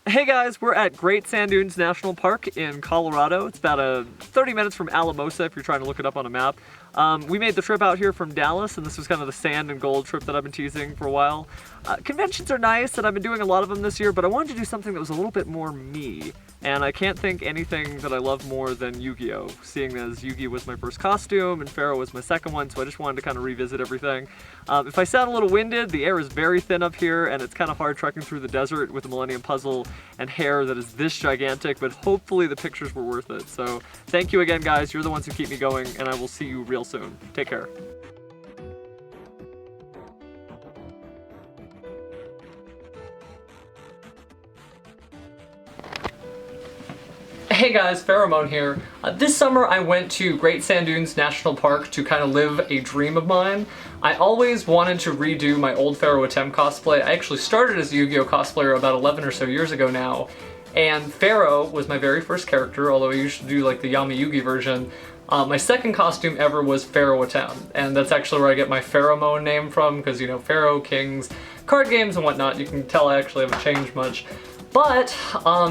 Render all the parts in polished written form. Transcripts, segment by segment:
Hey guys, we're at Great Sand Dunes National Park in Colorado. It's about 30 minutes from Alamosa if you're trying to look it up on a map. We made the trip out here from Dallas, and this was kind of the sand and gold trip that I've been teasing for a while. Conventions are nice, and I've been doing a lot of them this year, but I wanted to do something that was a little bit more me. And I can't think anything that I love more than Yu-Gi-Oh! Seeing as Yu-Gi was my first costume and Pharaoh was my second one, so I just wanted to kind of revisit everything. If I sound a little winded, the air is very thin up here, and it's kind of hard trekking through the desert with a Millennium Puzzle and hair that is this gigantic, but hopefully the pictures were worth it. So thank you again, guys. You're the ones who keep me going, and I will see you real soon. Take care. Hey guys, Pheromone here. This summer I went to Great Sand Dunes National Park to kind of live a dream of mine. I always wanted to redo my old Pharaoh Attempt cosplay. I actually started as a Yu-Gi-Oh! Cosplayer about 11 or so years ago now, and Pharaoh was my very first character, although I used to do like the Yami Yugi version. My second costume ever was Pharaoh Attempt, and that's actually where I get my Pheromone name from, because you know, Pharaoh, Kings, card games and whatnot, you can tell I actually haven't changed much. But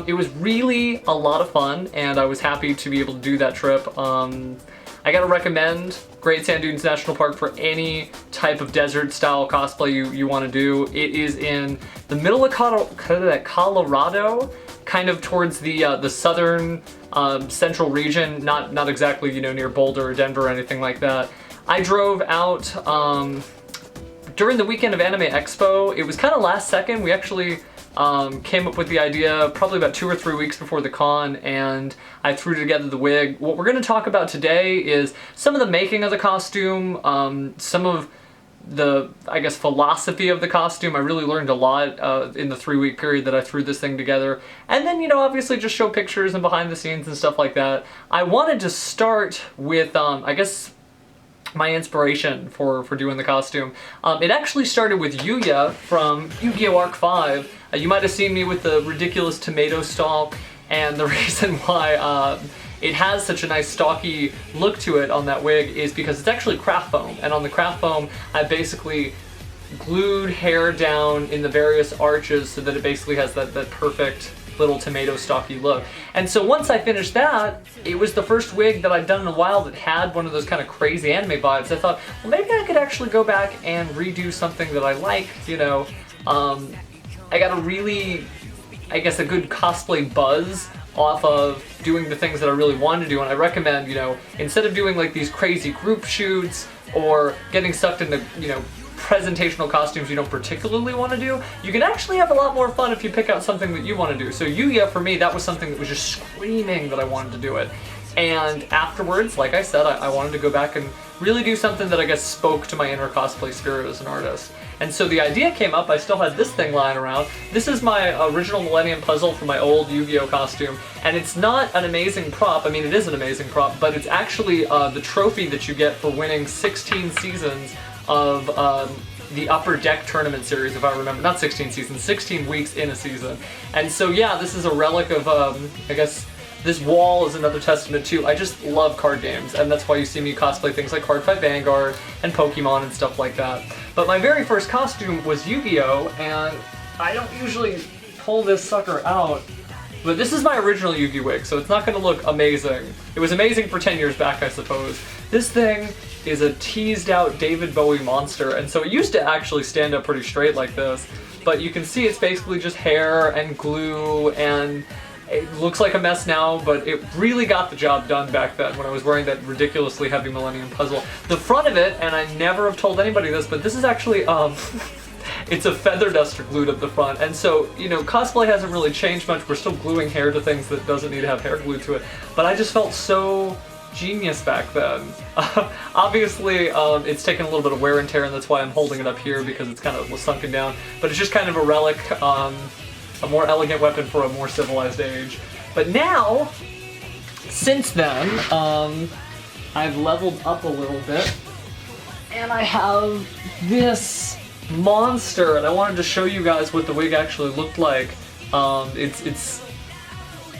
it was really a lot of fun, and I was happy to be able to do that trip. I gotta recommend Great Sand Dunes National Park for any type of desert style cosplay you want to do. It is in the middle of Colorado, kind of towards the southern central region, not exactly, you know, near Boulder or Denver or anything like that. I drove out during the weekend of Anime Expo. It was kind of last second. We actually came up with the idea probably about 2 or 3 weeks before the con, and I threw together the wig. What we're going to talk about today is some of the making of the costume, some of the, I guess, philosophy of the costume. I really learned a lot in the 3-week period that I threw this thing together. And then, you know, obviously just show pictures and behind the scenes and stuff like that. I wanted to start with, I guess, my inspiration for doing the costume. It actually started with Yuya from Yu-Gi-Oh! Arc 5. You might have seen me with the ridiculous tomato stalk, and the reason why it has such a nice stalky look to it on that wig is because it's actually craft foam, and on the craft foam I basically glued hair down in the various arches so that it basically has that perfect little tomato stalky look. And so once I finished that, it was the first wig that I'd done in a while that had one of those kind of crazy anime vibes. I thought, well, maybe I could actually go back and redo something that I like, you know. I got a really, I guess, a good cosplay buzz off of doing the things that I really wanted to do, and I recommend, you know, instead of doing like these crazy group shoots or getting sucked into, you know, presentational costumes you don't particularly want to do, you can actually have a lot more fun if you pick out something that you want to do. So Yuya, for me, that was something that was just screaming that I wanted to do it. And afterwards, like I said, I wanted to go back and really do something that I guess spoke to my inner cosplay spirit as an artist. And so the idea came up. I still had this thing lying around. This is my original Millennium Puzzle from my old Yu-Gi-Oh! Costume, and it's not an amazing prop. I mean, it is an amazing prop, but it's actually the trophy that you get for winning 16 seasons of the Upper Deck Tournament series, if I remember. Not 16 seasons, 16 weeks in a season. And so yeah, this is a relic of, I guess, this wall is another testament too. I just love card games, and that's why you see me cosplay things like Card Fight Vanguard and Pokemon and stuff like that. But my very first costume was Yu-Gi-Oh! And I don't usually pull this sucker out, but this is my original Yu-Gi wig, so it's not going to look amazing. It was amazing for 10 years back, I suppose. This thing is a teased out David Bowie monster, and so it used to actually stand up pretty straight like this, but you can see it's basically just hair and glue, and it looks like a mess now, but it really got the job done back then when I was wearing that ridiculously heavy Millennium Puzzle. The front of it, and I never have told anybody this, but this is actually, it's a feather duster glued up the front. And so, you know, cosplay hasn't really changed much. We're still gluing hair to things that doesn't need to have hair glued to it. But I just felt so genius back then. Obviously, it's taken a little bit of wear and tear, and that's why I'm holding it up here, because it's kind of sunken down. But it's just kind of a relic, a more elegant weapon for a more civilized age. But now, since then, I've leveled up a little bit, and I have this monster, and I wanted to show you guys what the wig actually looked like. It's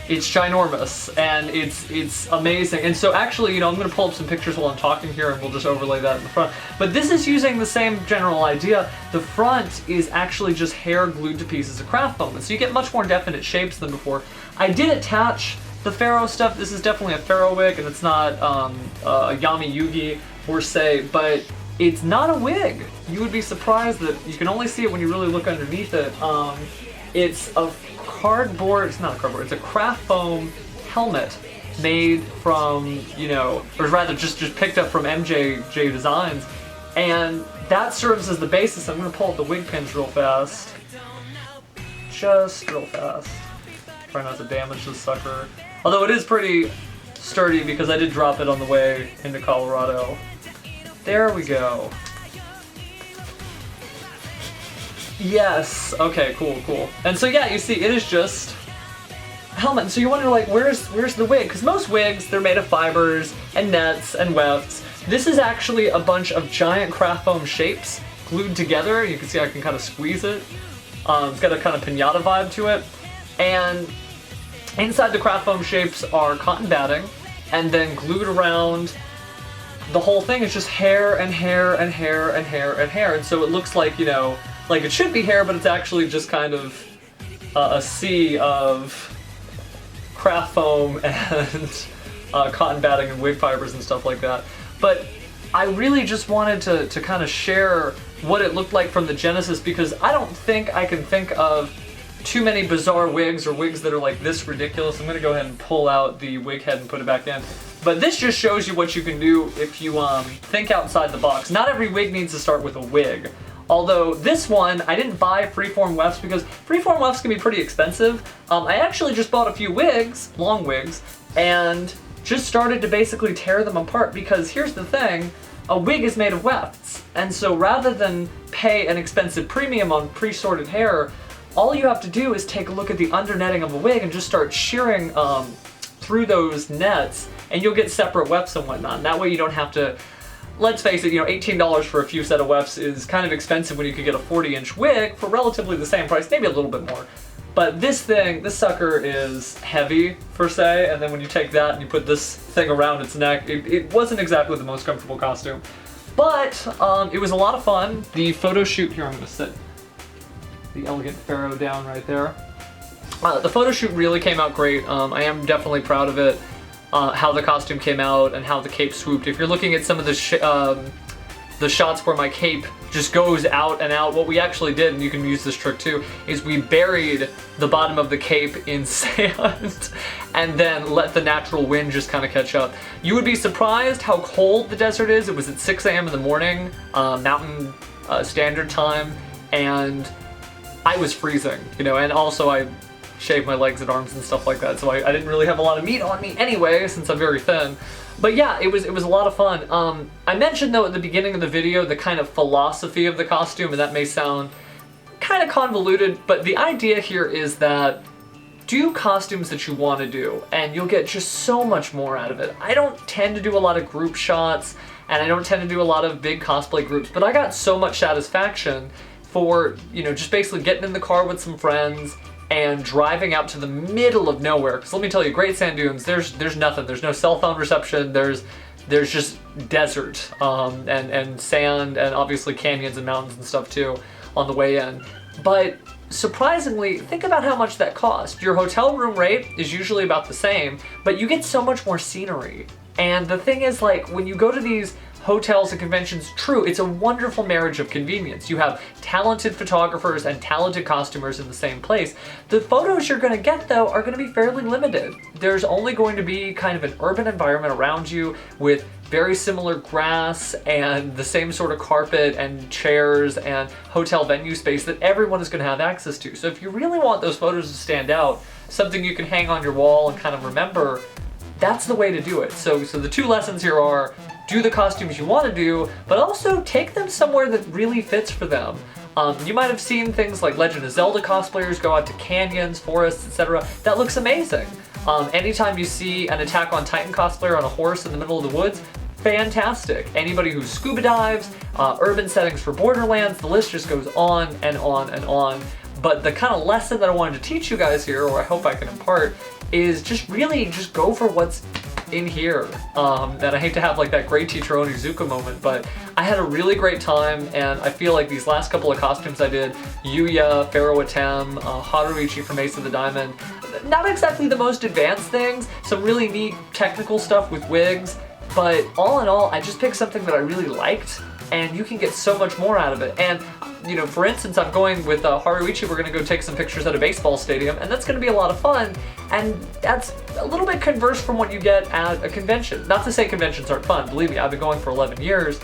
It's ginormous, and it's amazing. And so actually, you know, I'm gonna pull up some pictures while I'm talking here, and we'll just overlay that in the front. But this is using the same general idea. The front is actually just hair glued to pieces of craft foam, and so you get much more definite shapes than before. I did attach the Pharaoh stuff. This is definitely a Pharaoh wig, and it's not a Yami Yugi per se, but it's not a wig. You would be surprised that you can only see it when you really look underneath it. It's a cardboard, it's not a cardboard, it's a craft foam helmet made from, you know, or rather just picked up from MJJ Designs, and that serves as the basis. I'm gonna pull up the wig pins real fast. Just real fast. Try not to damage this sucker. Although it is pretty sturdy because I did drop it on the way into Colorado. There we go. Yes, okay, cool. And so yeah, you see, it is just a helmet. And so you wonder, like, where's the wig? Because most wigs, they're made of fibers and nets and wefts. This is actually a bunch of giant craft foam shapes glued together. You can see I can kind of squeeze it. It's got a kind of piñata vibe to it. And inside the craft foam shapes are cotton batting, and then glued around the whole thing is just hair and hair and hair and hair and hair. And so it looks like, you know, like it should be hair, but it's actually just kind of a sea of craft foam and cotton batting and wig fibers and stuff like that. But I really just wanted to kind of share what it looked like from the genesis, because I don't think I can think of too many bizarre wigs or wigs that are like this ridiculous. I'm gonna go ahead and pull out the wig head and put it back in. But this just shows you what you can do if you think outside the box. Not every wig needs to start with a wig. Although this one, I didn't buy freeform wefts because freeform wefts can be pretty expensive. I actually just bought a few wigs, long wigs, and just started to basically tear them apart, because here's the thing, a wig is made of wefts. And so rather than pay an expensive premium on pre-sorted hair, all you have to do is take a look at the undernetting of a wig and just start shearing through those nets, and you'll get separate wefts and whatnot. And that way you don't have to, let's face it, you know, $18 for a few set of wefts is kind of expensive when you could get a 40-inch wig for relatively the same price, maybe a little bit more. But this sucker is heavy, per se, and then when you take that and you put this thing around its neck, it wasn't exactly the most comfortable costume. But it was a lot of fun. The photo shoot, here I'm gonna sit the elegant Pharaoh down right there. The photo shoot really came out great. I am definitely proud of it. How the costume came out and how the cape swooped. If you're looking at some of the shots where my cape just goes out and out, what we actually did, and you can use this trick too, is we buried the bottom of the cape in sand and then let the natural wind just kind of catch up. You would be surprised how cold the desert is. It was at 6 a.m. in the morning, Mountain Standard Time, and I was freezing, you know, and also I shaved my legs and arms and stuff like that, so I didn't really have a lot of meat on me anyway, since I'm very thin. But yeah, it was a lot of fun. I mentioned though at the beginning of the video the kind of philosophy of the costume, and that may sound kind of convoluted, but the idea here is that do costumes that you want to do, and you'll get just so much more out of it. I don't tend to do a lot of group shots, and I don't tend to do a lot of big cosplay groups, but I got so much satisfaction for, you know, just basically getting in the car with some friends and driving out to the middle of nowhere. Because let me tell you, Great Sand Dunes, there's nothing. There's no cell phone reception. There's just desert and sand, and obviously canyons and mountains and stuff too on the way in. But surprisingly, think about how much that cost. Your hotel room rate is usually about the same, but you get so much more scenery. And the thing is, like, when you go to these hotels and conventions, true, it's a wonderful marriage of convenience. You have talented photographers and talented costumers in the same place. The photos you're gonna get, though, are gonna be fairly limited. There's only going to be kind of an urban environment around you with very similar grass and the same sort of carpet and chairs and hotel venue space that everyone is gonna have access to. So if you really want those photos to stand out, something you can hang on your wall and kind of remember, that's the way to do it. So the two lessons here are, do the costumes you want to do, but also take them somewhere that really fits for them. You might have seen things like Legend of Zelda cosplayers go out to canyons, forests, etc. That looks amazing. Anytime you see an Attack on Titan cosplayer on a horse in the middle of the woods, fantastic. Anybody who scuba dives, urban settings for Borderlands, the list just goes on and on and on. But the kind of lesson that I wanted to teach you guys here, or I hope I can impart, is just really just go for what's in here. And I hate to have like that great teacher Onizuka moment, but I had a really great time, and I feel like these last couple of costumes I did, Yuya, Pharaoh Atem, Haruichi from Ace of the Diamond, not exactly the most advanced things, some really neat technical stuff with wigs, but all in all, I just picked something that I really liked, and you can get so much more out of it. And you know, for instance, I'm going with Haruichi, we're gonna go take some pictures at a baseball stadium, and that's gonna be a lot of fun, and that's a little bit converse from what you get at a convention. Not to say conventions aren't fun, believe me, I've been going for 11 years,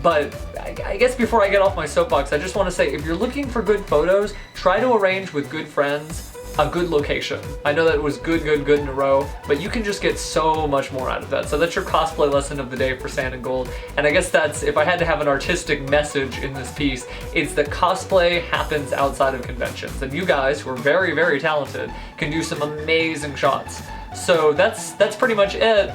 but I guess before I get off my soapbox, I just wanna say, if you're looking for good photos, try to arrange with good friends a good location. I know that it was good in a row, but you can just get so much more out of that. So that's your cosplay lesson of the day for Sand and Gold. And I guess that's, if I had to have an artistic message in this piece, it's that cosplay happens outside of conventions. And you guys, who are very, very talented, can do some amazing shots. So that's pretty much it.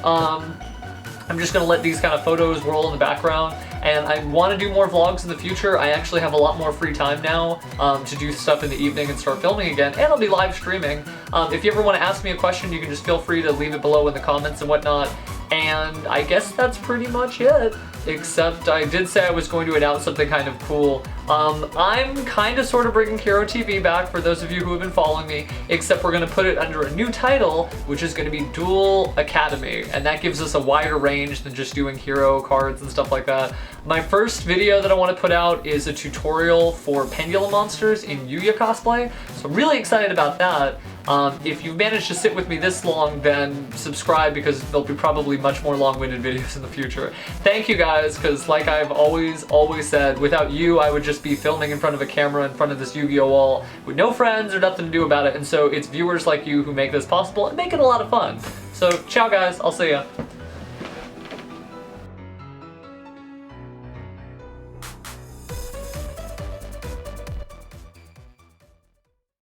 I'm just gonna let these kind of photos roll in the background, and I want to do more vlogs in the future. I actually have a lot more free time now to do stuff in the evening and start filming again, and I'll be live streaming. If you ever want to ask me a question, you can just feel free to leave it below in the comments and whatnot. And I guess that's pretty much it, except I did say I was going to announce something kind of cool. I'm kind of sort of bringing Hero TV back for those of you who have been following me, except we're going to put it under a new title, which is going to be Duel Academy, and that gives us a wider range than just doing hero cards and stuff like that. My first video that I want to put out is a tutorial for pendulum monsters in Yuya cosplay, so I'm really excited about that. If you've managed to sit with me this long, then subscribe, because there'll be probably much more long-winded videos in the future. Thank you guys, because like I've always said, without you, I would just be filming in front of a camera in front of this Yu-Gi-Oh wall with no friends or nothing to do about it, and so it's viewers like you who make this possible and make it a lot of fun. So ciao guys, I'll see ya.